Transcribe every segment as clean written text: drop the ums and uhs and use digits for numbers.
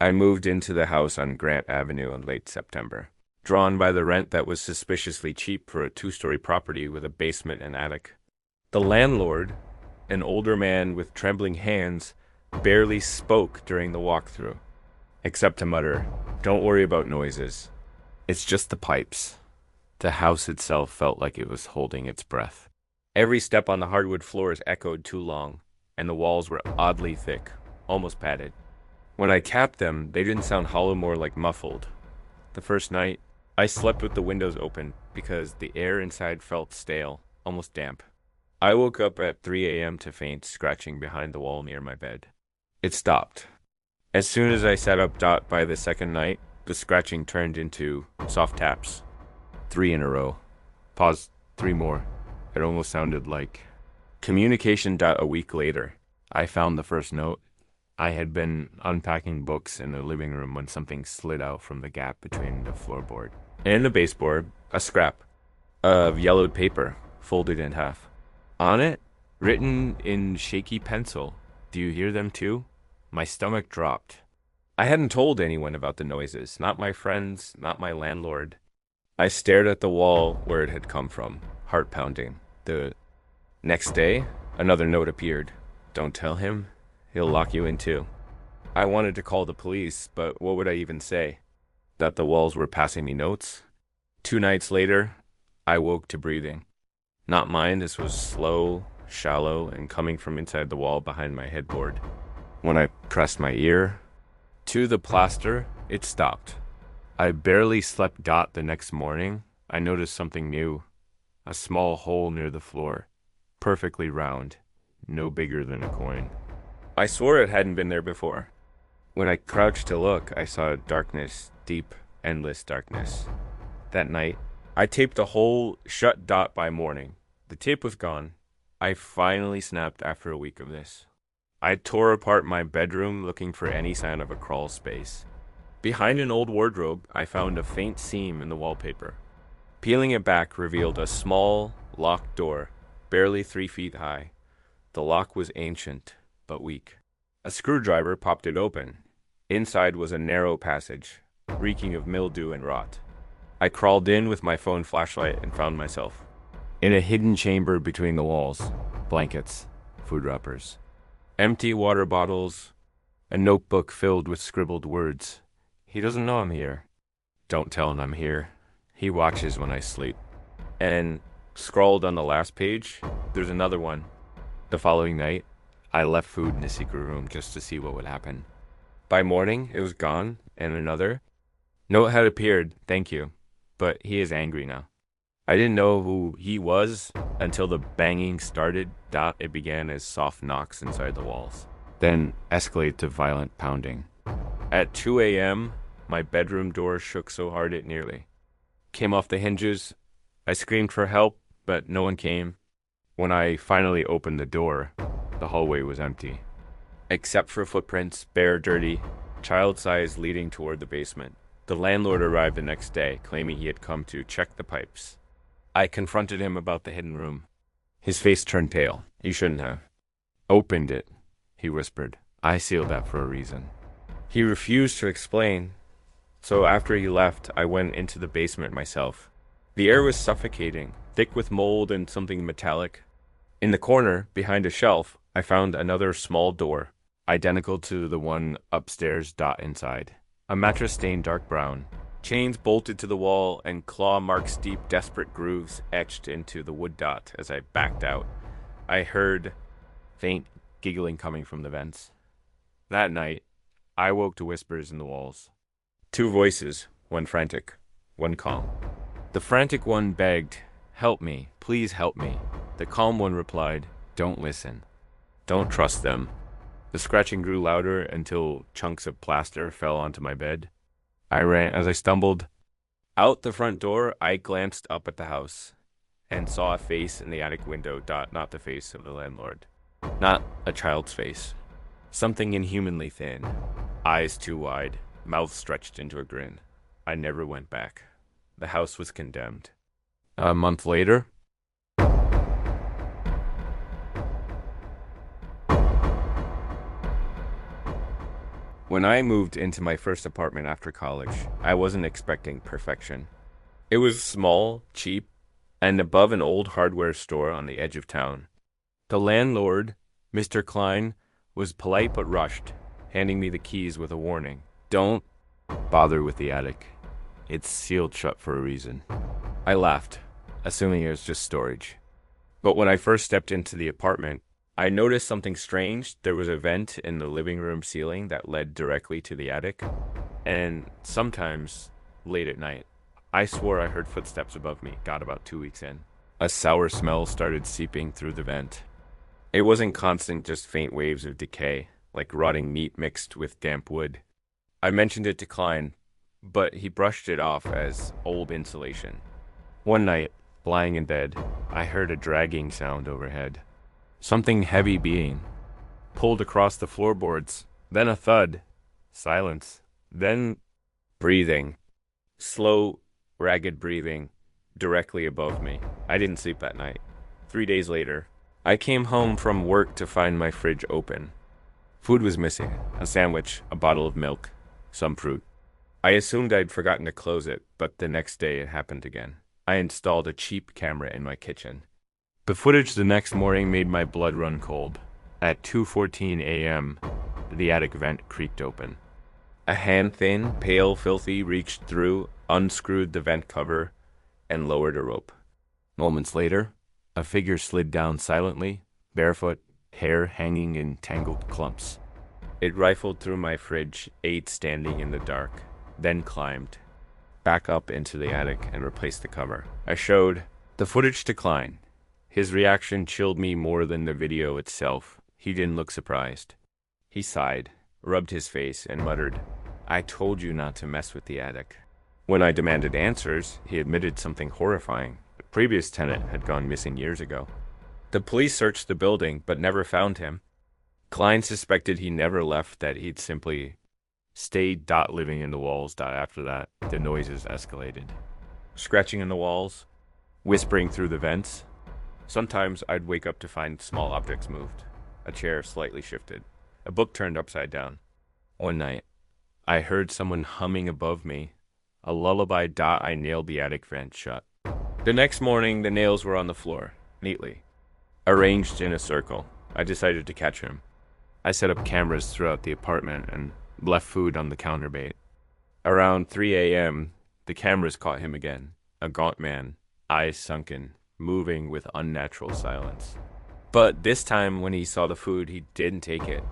I moved into the house on Grant Avenue in late September, drawn by the rent that was suspiciously cheap for a two-story property with a basement and attic. The landlord, an older man with trembling hands, barely spoke during the walkthrough, except to mutter, "Don't worry about noises. It's just the pipes." The house itself felt like it was holding its breath. Every step on the hardwood floors echoed too long, and the walls were oddly thick, almost padded. When I tapped them, they didn't sound hollow, more like muffled. The first night, I slept with the windows open because the air inside felt stale, almost damp. I woke up at 3 a.m. to faint scratching behind the wall near my bed. It stopped. As soon as I sat up by the second night, the scratching turned into soft taps. 3 in a row. Pause. 3 more. It almost sounded like communication. A week later, I found the first note. I had been unpacking books in the living room when something slid out from the gap between the floorboard and the baseboard, a scrap of yellowed paper folded in half. On it, written in shaky pencil, "Do you hear them too?" My stomach dropped. I hadn't told anyone about the noises, not my friends, not my landlord. I stared at the wall where it had come from, heart pounding. The next day, another note appeared. "Don't tell him. He'll lock you in too." I wanted to call the police, but what would I even say? That the walls were passing me notes? 2 nights later, I woke to breathing. Not mine, this was slow, shallow, and coming from inside the wall behind my headboard. When I pressed my ear to the plaster, it stopped. I barely slept. The next morning, I noticed something new. A small hole near the floor, perfectly round, no bigger than a coin. I swore it hadn't been there before. When I crouched to look, I saw darkness, deep, endless darkness. That night, I taped the hole shut. By morning, the tape was gone. I finally snapped after a week of this. I tore apart my bedroom looking for any sign of a crawl space. Behind an old wardrobe, I found a faint seam in the wallpaper. Peeling it back revealed a small, locked door, barely 3 feet high. The lock was ancient, but weak. A screwdriver popped it open. Inside was a narrow passage, reeking of mildew and rot. I crawled in with my phone flashlight and found myself in a hidden chamber between the walls. Blankets, food wrappers, empty water bottles, a notebook filled with scribbled words. "He doesn't know I'm here. Don't tell him I'm here. He watches when I sleep." And scrawled on the last page, there's another one. The following night, I left food in the secret room just to see what would happen. By morning, it was gone, and another note had appeared. "Thank you, but he is angry now." I didn't know who he was until the banging started. It began as soft knocks inside the walls, then escalated to violent pounding. At 2 a.m., my bedroom door shook so hard it nearly came off the hinges. I screamed for help, but no one came. When I finally opened the door, the hallway was empty, except for footprints, bare, dirty, child-sized, leading toward the basement. The landlord arrived the next day, claiming he had come to check the pipes. I confronted him about the hidden room. His face turned pale. "You shouldn't have opened it," he whispered. "I sealed that for a reason." He refused to explain, so after he left, I went into the basement myself. The air was suffocating, thick with mold and something metallic. In the corner, behind a shelf, I found another small door, identical to the one upstairs. Inside, a mattress stained dark brown, chains bolted to the wall, and claw marks deep, desperate grooves etched into the wood. As I backed out, I heard faint giggling coming from the vents. That night, I woke to whispers in the walls. 2 voices, one frantic, one calm. The frantic one begged, "Help me, please help me." The calm one replied, "Don't listen. Don't trust them." The scratching grew louder until chunks of plaster fell onto my bed. I ran. As I stumbled out the front door, I glanced up at the house and saw a face in the attic window. Not the face of the landlord. Not a child's face. Something inhumanly thin. Eyes too wide. Mouth stretched into a grin. I never went back. The house was condemned. A month later, When I moved into my first apartment after college, I wasn't expecting perfection. It was small, cheap, and above an old hardware store on the edge of town. The landlord, Mr. Klein, was polite but rushed, handing me the keys with a warning. Don't bother with the attic. It's sealed shut for a reason. I laughed, assuming it was just storage. But when I first stepped into the apartment, I noticed something strange. There was a vent in the living room ceiling that led directly to the attic, and sometimes, late at night, I swore I heard footsteps above me. Got about 2 weeks in. A sour smell started seeping through the vent. It wasn't constant, just faint waves of decay, like rotting meat mixed with damp wood. I mentioned it to Klein, but he brushed it off as old insulation. One night, lying in bed, I heard a dragging sound overhead. Something heavy being pulled across the floorboards, then a thud, silence, then breathing, slow, ragged breathing directly above me. I didn't sleep that night. 3 days later, I came home from work to find my fridge open. Food was missing, a sandwich, a bottle of milk, some fruit. I assumed I'd forgotten to close it, but the next day it happened again. I installed a cheap camera in my kitchen. The footage the next morning made my blood run cold. At 2:14 a.m., the attic vent creaked open. A hand-thin, pale, filthy reached through, unscrewed the vent cover, and lowered a rope. Moments later, a figure slid down silently, barefoot, hair hanging in tangled clumps. It rifled through my fridge, ate standing in the dark, then climbed back up into the attic and replaced the cover. I showed the footage to Klein. His reaction chilled me more than the video itself. He didn't look surprised. He sighed, rubbed his face, and muttered, "I told you not to mess with the attic." When I demanded answers, he admitted something horrifying. The previous tenant had gone missing years ago. The police searched the building, but never found him. Klein suspected he never left, that he'd simply stayed living in the walls. After that, the noises escalated. Scratching in the walls, whispering through the vents. Sometimes I'd wake up to find small objects moved. A chair slightly shifted. A book turned upside down. One night, I heard someone humming above me. A lullaby. I nailed the attic vent shut. The next morning, the nails were on the floor, neatly, arranged in a circle. I decided to catch him. I set up cameras throughout the apartment and left food on the counterbait. Around 3 a.m., the cameras caught him again. A gaunt man, eyes sunken, moving with unnatural silence. But this time, when he saw the food, he didn't take it.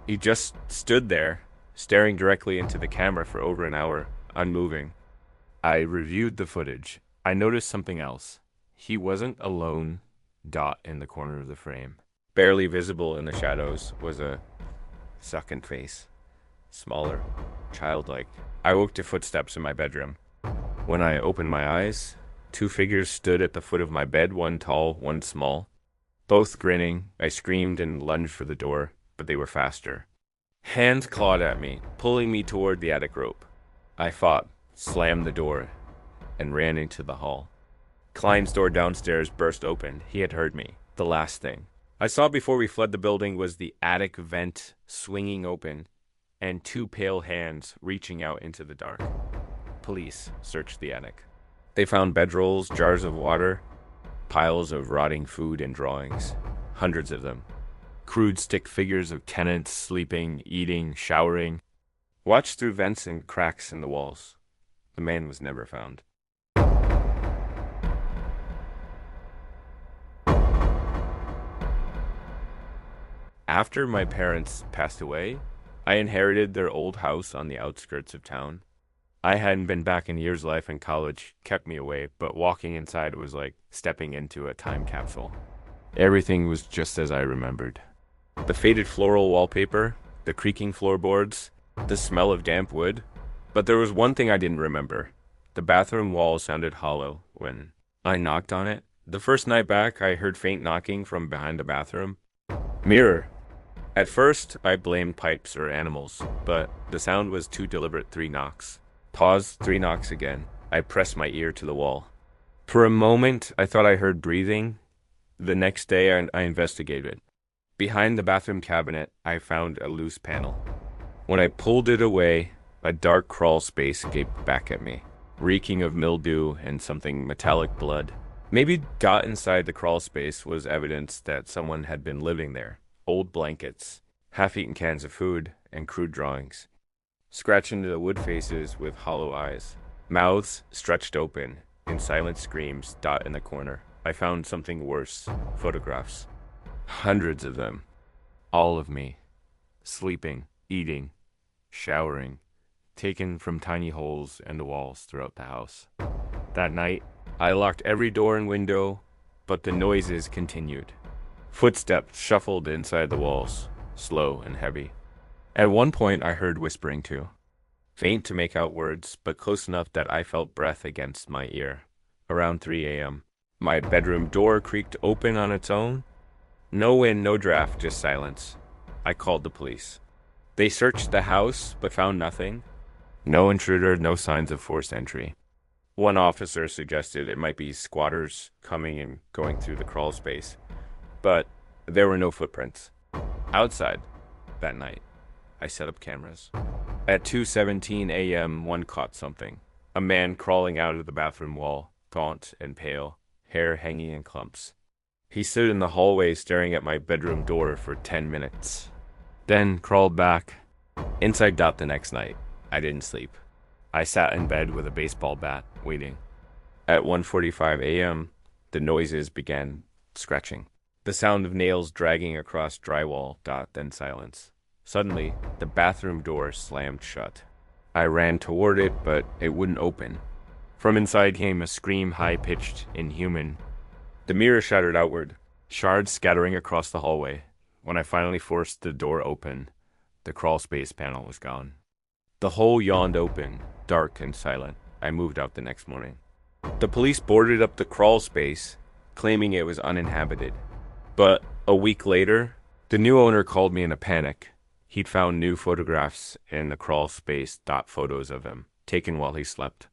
He just stood there, staring directly into the camera for over an hour, unmoving. I reviewed the footage. I noticed something else. He wasn't alone. In the corner of the frame, barely visible in the shadows, was a second face. Smaller, childlike. I woke to footsteps in my bedroom. When I opened my eyes, 2 figures stood at the foot of my bed, one tall, one small. Both grinning, I screamed and lunged for the door, but they were faster. Hands clawed at me, pulling me toward the attic rope. I fought, slammed the door, and ran into the hall. Klein's door downstairs burst open. He had heard me. The last thing I saw before we fled the building was the attic vent swinging open and 2 pale hands reaching out into the dark. Police searched the attic. They found bedrolls, jars of water, piles of rotting food and drawings. Hundreds of them. Crude stick figures of tenants sleeping, eating, showering. Watched through vents and cracks in the walls. The man was never found. After my parents passed away, I inherited their old house on the outskirts of town. I hadn't been back in years. Life and college kept me away, but walking inside was like stepping into a time capsule. Everything was just as I remembered. The faded floral wallpaper, the creaking floorboards, the smell of damp wood. But there was one thing I didn't remember. The bathroom wall sounded hollow when I knocked on it. The first night back, I heard faint knocking from behind the bathroom. Mirror. At first, I blamed pipes or animals, but the sound was 2 deliberate 3 knocks. Pause, 3 knocks again. I pressed my ear to the wall. For a moment, I thought I heard breathing. The next day, I investigated. Behind the bathroom cabinet, I found a loose panel. When I pulled it away, a dark crawl space gaped back at me, reeking of mildew and something metallic blood. Maybe got inside the crawl space was evidence that someone had been living there. Old blankets, half-eaten cans of food, and crude drawings. Scratched into the wood faces with hollow eyes. Mouths stretched open, and silent screams dot in the corner. I found something worse. Photographs. Hundreds of them. All of me. Sleeping, eating, showering. Taken from tiny holes in the walls throughout the house. That night, I locked every door and window, but the noises continued. Footsteps shuffled inside the walls, slow and heavy. At one point, I heard whispering too. Faint to make out words, but close enough that I felt breath against my ear. Around 3 a.m., my bedroom door creaked open on its own. No wind, no draft, just silence. I called the police. They searched the house, but found nothing. No intruder, no signs of forced entry. One officer suggested it might be squatters coming and going through the crawl space, but there were no footprints. Outside, that night, I set up cameras. At 2:17 a.m., one caught something. A man crawling out of the bathroom wall, gaunt and pale, hair hanging in clumps. He stood in the hallway staring at my bedroom door for 10 minutes. Then crawled back. Inside out the next night. I didn't sleep. I sat in bed with a baseball bat, waiting. At 1:45 a.m., the noises began scratching. The sound of nails dragging across drywall, then silence. Suddenly, the bathroom door slammed shut. I ran toward it, but it wouldn't open. From inside came a scream high-pitched, inhuman. The mirror shattered outward, shards scattering across the hallway. When I finally forced the door open, the crawlspace panel was gone. The hole yawned open, dark and silent. I moved out the next morning. The police boarded up the crawlspace, claiming it was uninhabited. But a week later, the new owner called me in a panic. He'd found new photographs in the crawlspace, photos of him, taken while he slept.